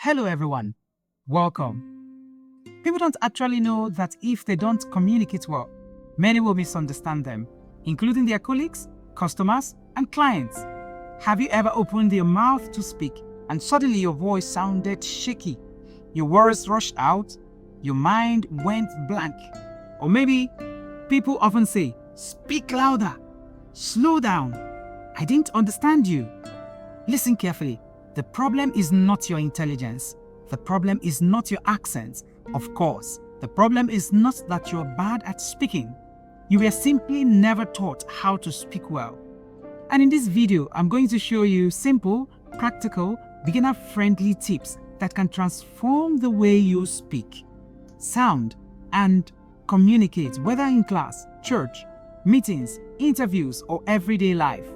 Hello everyone, welcome. People don't actually know that if they don't communicate well, many will misunderstand them, including their colleagues, customers, and clients. Have you ever opened your mouth to speak and suddenly your voice sounded shaky? Your words rushed out, your mind went blank. Or maybe people often say, "Speak louder, slow down, I didn't understand you." Listen carefully. The problem is not your intelligence. The problem is not your accent. Of course, the problem is not that you're bad at speaking. You were simply never taught how to speak well. And in this video, I'm going to show you simple, practical, beginner-friendly tips that can transform the way you speak, sound, and communicate, whether in class, church, meetings, interviews, or everyday life.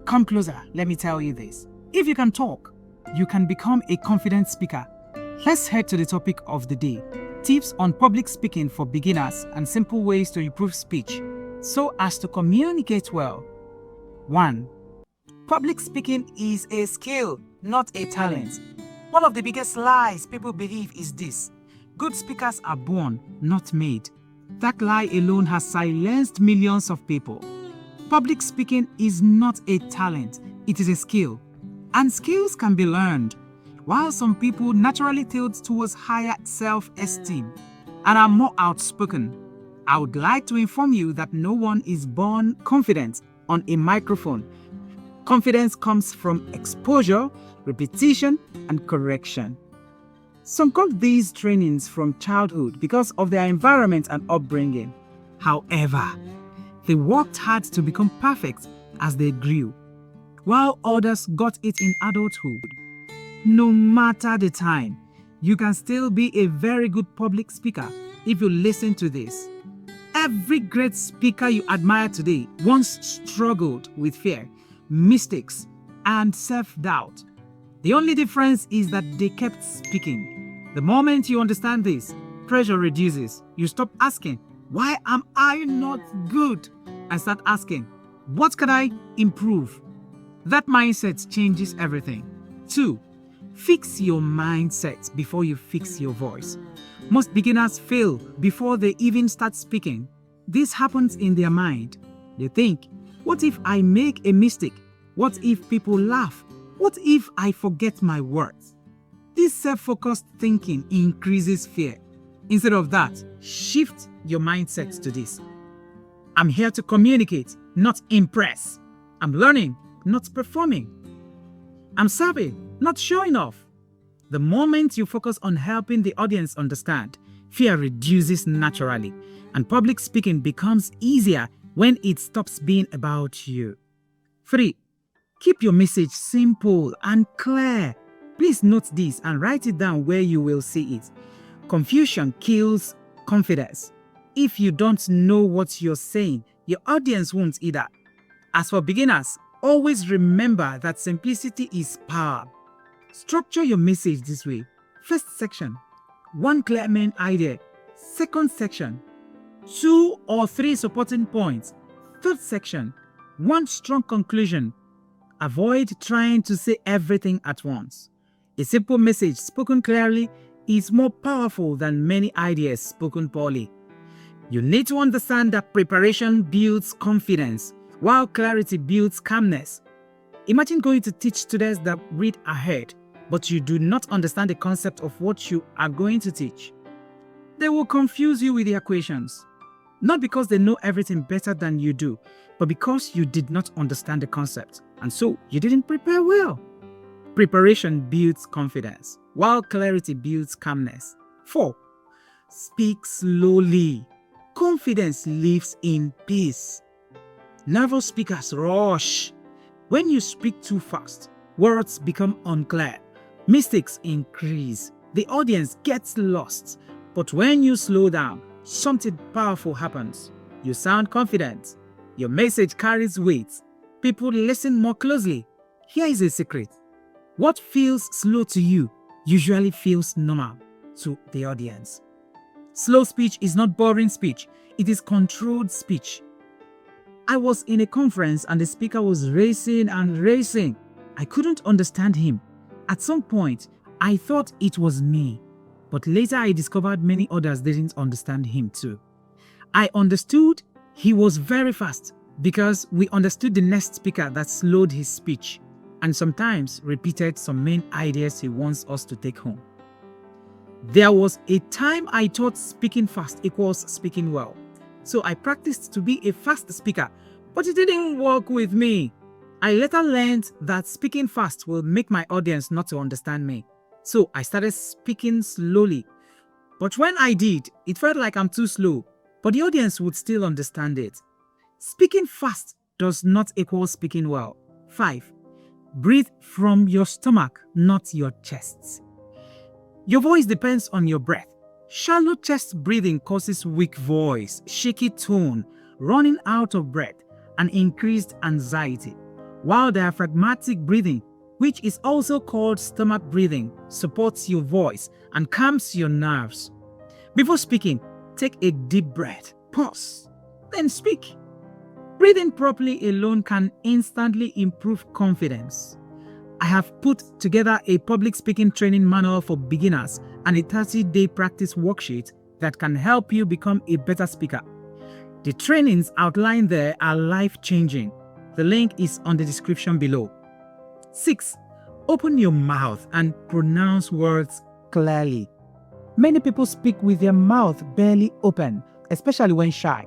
Come closer, let me tell you this. If you can talk, you can become a confident speaker. Let's head to the topic of the day. Tips on public speaking for beginners and simple ways to improve speech so as to communicate well. 1. Public speaking is a skill, not a talent. One of the biggest lies people believe is this: good speakers are born, not made. That lie alone has silenced millions of people. Public speaking is not a talent, it is a skill. And skills can be learned. While some people naturally tilt towards higher self-esteem and are more outspoken, I would like to inform you that no one is born confident on a microphone. Confidence comes from exposure, repetition, and correction. Some got these trainings from childhood because of their environment and upbringing. However, they worked hard to become perfect as they grew, while others got it in adulthood. No matter the time, you can still be a very good public speaker if you listen to this. Every great speaker you admire today once struggled with fear, mistakes, and self-doubt. The only difference is that they kept speaking. The moment you understand this, pressure reduces. You stop asking, "Why am I not good?" and start asking, "What can I improve?" That mindset changes everything. 2. Fix your mindset before you fix your voice. Most beginners fail before they even start speaking. This happens in their mind. They think, "What if I make a mistake? What if people laugh? What if I forget my words?" This self-focused thinking increases fear. Instead of that, shift your mindset to this: I'm here to communicate, not impress. I'm learning, not performing. I'm serving, not showing off. The moment you focus on helping the audience understand, fear reduces naturally, and public speaking becomes easier when it stops being about you. 3. Keep your message simple and clear. Please note this and write it down where you will see it. Confusion kills confidence. If you don't know what you're saying, your audience won't either. As for beginners, always remember that simplicity is power. Structure your message this way. First section, one clear main idea. Second section, 2 or 3 supporting points. Third section, one strong conclusion. Avoid trying to say everything at once. A simple message spoken clearly is more powerful than many ideas spoken poorly. You need to understand that preparation builds confidence, while clarity builds calmness. Imagine going to teach students that read ahead, but you do not understand the concept of what you are going to teach. They will confuse you with their questions, not because they know everything better than you do, but because you did not understand the concept, and so you didn't prepare well. Preparation builds confidence, while clarity builds calmness. 4. Speak slowly. Confidence lives in peace. Nervous speakers rush. When you speak too fast, words become unclear. Mistakes increase. The audience gets lost. But when you slow down, something powerful happens. You sound confident. Your message carries weight. People listen more closely. Here is a secret. What feels slow to you usually feels normal to the audience. Slow speech is not boring speech. It is controlled speech. I was in a conference and the speaker was racing and racing. I couldn't understand him. At some point, I thought it was me, but later I discovered many others didn't understand him too. I understood he was very fast because we understood the next speaker that slowed his speech and sometimes repeated some main ideas he wants us to take home. There was a time I thought speaking fast equals speaking well. So I practiced to be a fast speaker, but it didn't work with me. I later learned that speaking fast will make my audience not to understand me. So I started speaking slowly. But when I did, it felt like I'm too slow, but the audience would still understand it. Speaking fast does not equal speaking well. 5. Breathe from your stomach, not your chest. Your voice depends on your breath. Shallow chest breathing causes weak voice, shaky tone, running out of breath, and increased anxiety, while diaphragmatic breathing, which is also called stomach breathing, supports your voice and calms your nerves. Before speaking, take a deep breath, pause, then speak. Breathing properly alone can instantly improve confidence. I have put together a public speaking training manual for beginners and a 30-day practice worksheet that can help you become a better speaker. The trainings outlined there are life-changing. The link is on the description below. 6. Open your mouth and pronounce words clearly. Many people speak with their mouth barely open, especially when shy.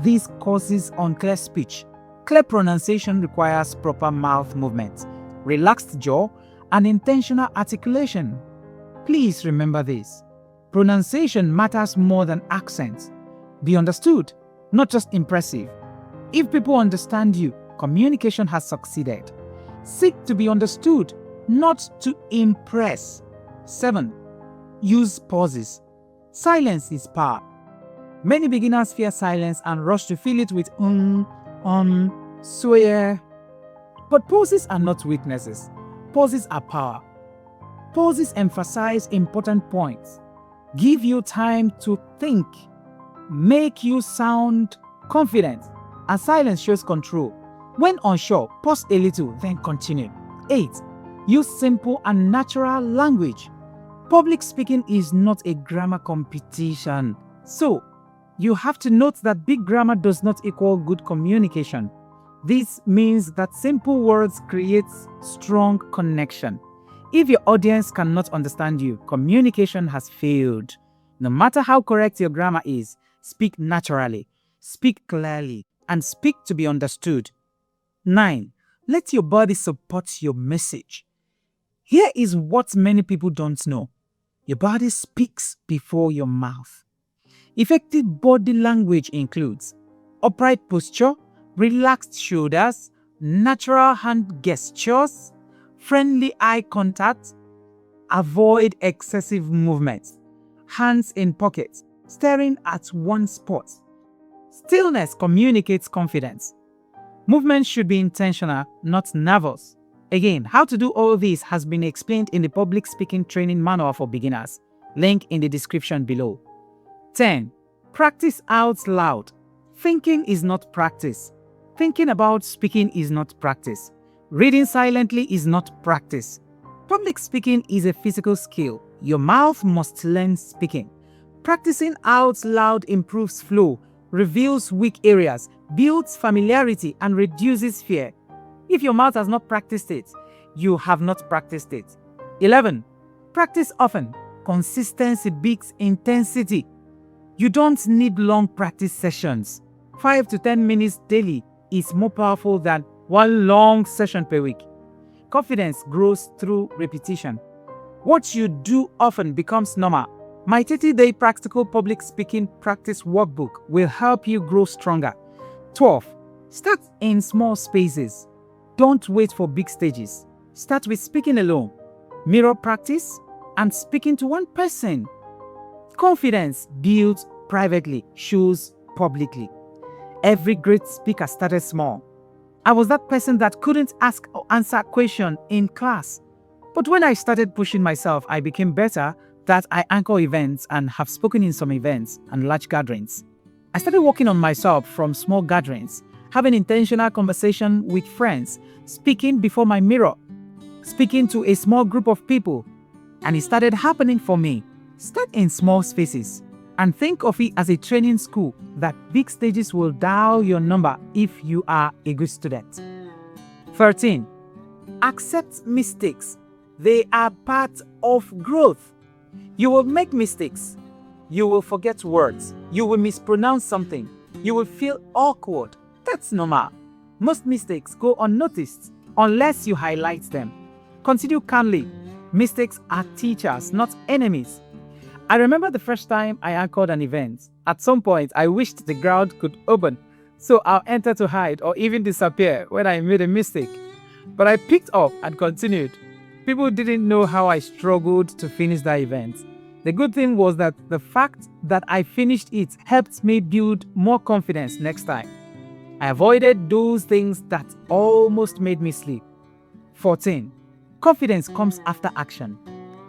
This causes unclear speech. Clear pronunciation requires proper mouth movement, relaxed jaw, and intentional articulation. Please remember this. Pronunciation matters more than accent. Be understood, not just impressive. If people understand you, communication has succeeded. Seek to be understood, not to impress. 7. Use pauses. Silence is power. Many beginners fear silence and rush to fill it with swear. But pauses are not weaknesses. Pauses are power. Pauses emphasize important points, give you time to think, make you sound confident, and silence shows control. When unsure, pause a little, then continue. 8. Use simple and natural language. Public speaking is not a grammar competition. So, you have to note that big grammar does not equal good communication. This means that simple words create strong connection. If your audience cannot understand you, communication has failed. No matter how correct your grammar is, speak naturally, speak clearly, and speak to be understood. 9. Let your body support your message. Here is what many people don't know. Your body speaks before your mouth. Effective body language includes upright posture, relaxed shoulders, natural hand gestures, friendly eye contact, avoid excessive movements, hands in pockets, staring at one spot. Stillness communicates confidence. Movement should be intentional, not nervous. Again, how to do all this has been explained in the public speaking training manual for beginners. Link in the description below. 10. Practice out loud. Thinking is not practice. Thinking about speaking is not practice. Reading silently is not practice. Public speaking is a physical skill. Your mouth must learn speaking. Practicing out loud improves flow, reveals weak areas, builds familiarity, and reduces fear. If your mouth has not practiced it, you have not practiced it. 11. Practice often. Consistency beats intensity. You don't need long practice sessions. 5 to 10 minutes daily is more powerful than one long session per week. Confidence grows through repetition. What you do often becomes normal. My 30-day practical public speaking practice workbook will help you grow stronger. 12. Start in small spaces. Don't wait for big stages. Start with speaking alone, mirror practice, and speaking to one person. Confidence built privately shows publicly. Every great speaker started small. I was that person that couldn't ask or answer a question in class. But when I started pushing myself, I became better that I anchor events and have spoken in some events and large gatherings. I started working on myself from small gatherings, having intentional conversation with friends, speaking before my mirror, speaking to a small group of people. and it started happening for me. Start in small spaces and think of it as a training school that big stages will dial your number if you are a good student. 13. Accept mistakes. They are part of growth. You will make mistakes. You will forget words. You will mispronounce something. You will feel awkward. That's normal. Most mistakes go unnoticed unless you highlight them. Consider calmly. Mistakes are teachers, not enemies. I remember the first time I anchored an event. At some point, I wished the ground could open, so I'll enter to hide or even disappear when I made a mistake. But I picked up and continued. People didn't know how I struggled to finish that event. The good thing was that the fact that I finished it helped me build more confidence next time. I avoided those things that almost made me sleep. 14. Confidence comes after action.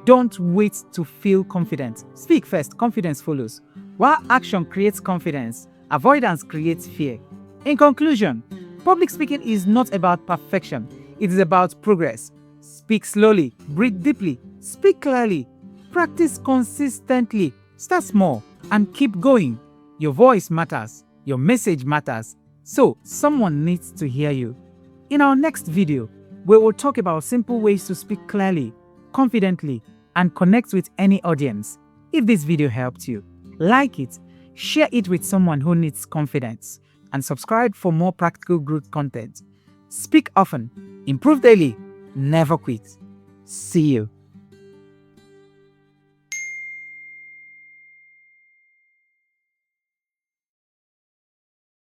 Don't wait to feel confident. Speak first, confidence follows. While action creates confidence, avoidance creates fear. In conclusion, public speaking is not about perfection. It is about progress. Speak slowly, breathe deeply, speak clearly, practice consistently, start small, and keep going. Your voice matters. Your message matters. So, someone needs to hear you. In our next video, we will talk about simple ways to speak clearly, confidently, and connect with any audience. If this video helped you, like it, share it with someone who needs confidence, and subscribe for more practical growth content. Speak often, improve daily, never quit. See you.